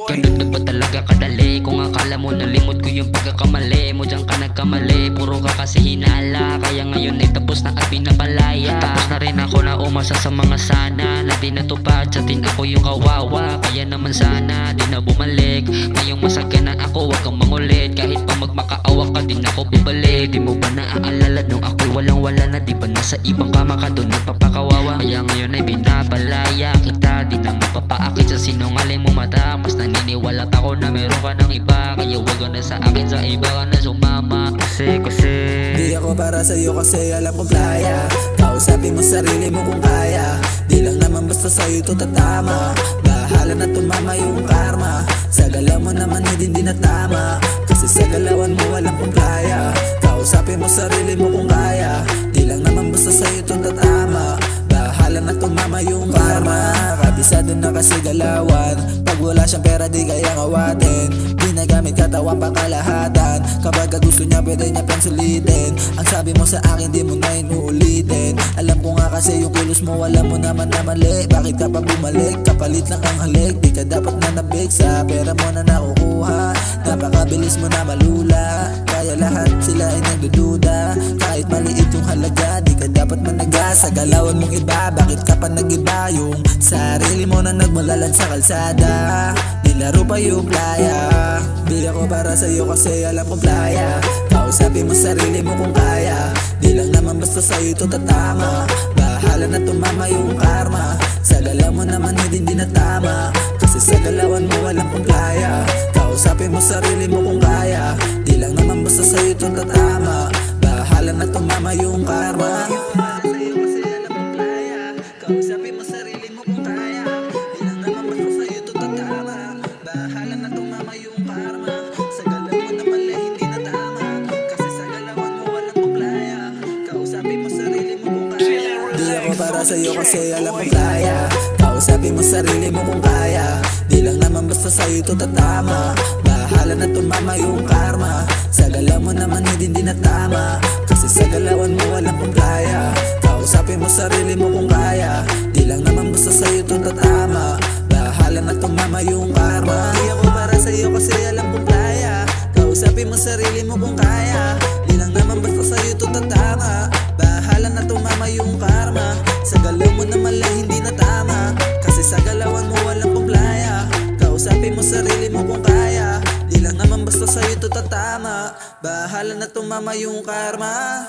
Ganun na ba talaga kadali? Kung akala mo nalimot ko yung pagkakamali mo, diyan ka nagkamali. Puro ka kasi hinala, kaya ngayon ay tapos na at pinapalaya. Tapos na rin ako na umasa sa mga sana na di natupad, sa tin ako yung kawawa. Kaya naman sana di na bumalik. Ngayong masagana ako, wag kang mangulit. Kahit pa magmakaawa ka, din ako bubalik. Di mo ba naaalala nung ako'y walang-wala na? Di ba nasa ibang kama ka doon nagpapakawawa? Kaya ngayon ay pinapalaya kita, di na mapapaakit sa sinungaling mo mata. Mas naniniwala pa ko na meron ka ng iba, kaya wag ka na sa akin, sa iba ka na sumama. Kasi di ako para sa'yo kasi alam kong playa. Kausapin mo sarili mo kung kaya. Di lang naman basta sa'yo ito tatama. Bahala na tumama yung karma. Sa galaw mo naman hindi na tama, kasi sa galawan mo walang kong playa. Kausapin mo sarili mo kung kaya. Di lang naman basta sa'yo ito tatama. Bahala na tumama yung karma. Kabisado na kasi galawan. Pag wala siyang pera di kayang awatin. Ginagamit katawan pakalahatan. Kapag gusto niya pwede niya pang sulitin. Ang sabi mo sa akin di mo na inuulitin. Alam ko nga kasi yung kilos mo wala mo naman na mali. Bakit ka pa bumalik? Kapalit lang ang halik. Di ka dapat na nabig sa pera mo na nakukuha. Napakabilis mo na malula. Kaya lahat sila ay nagdududa. Kahit maliit yung halaga, di ka dapat managa sa galawan mong iba. Bakit ka pa nag-iba? Yung sarili mo na nagmulalan sa kalsada. Nilaro pa yung playa. Di ako para sa'yo kasi alam kong playa. Kausapin mo sarili mo kung kaya. Di lang naman basta sa'yo ito tatama. Bahala na tumama yung karma. Sa galaw mo naman hindi na tama, kasi sa galawan mo walang kong playa. Kausapin mo sarili mo kung kaya. Di lang naman basta sa'yo ito tatama. Bahala na tumama yung karma. Kausapin mo sarili mo kung kaya. Di lang naman basta sa'yo ito tatama. Bahala na tumama yung karma. Sa galaw mo naman hindi na tama, kasi sa galawan mo walang kong playa. Kausapin mo sarili mo kung kaya. Di ako para sa'yo kasi alam kong playa. Kausapin mo sarili mo kung kaya. Di lang naman basta sa'yo ito tatama. Bahala na tumama yung karma. Sa galaw mo naman hindi na tama, kasi sa galawan mo walang kong playa. Kausapin mo sarili mo kung kaya. Di lang naman basta sa'yo ito tatama. Bahala na tumama yung karma. Di ako para sa'yo kasi alam kong playa. Kausapin mo sarili mo kung kaya. Di lang naman basta sa'yo ito tatama. Bahala na tumama yung karma. Sa galaw mo naman hindi na tama, kasi sa galawan mo walang kong playa. Kausapin mo sarili mo kung kaya. Di lang naman basta sa'yo ito tatama. Bahala na tumama yung karma.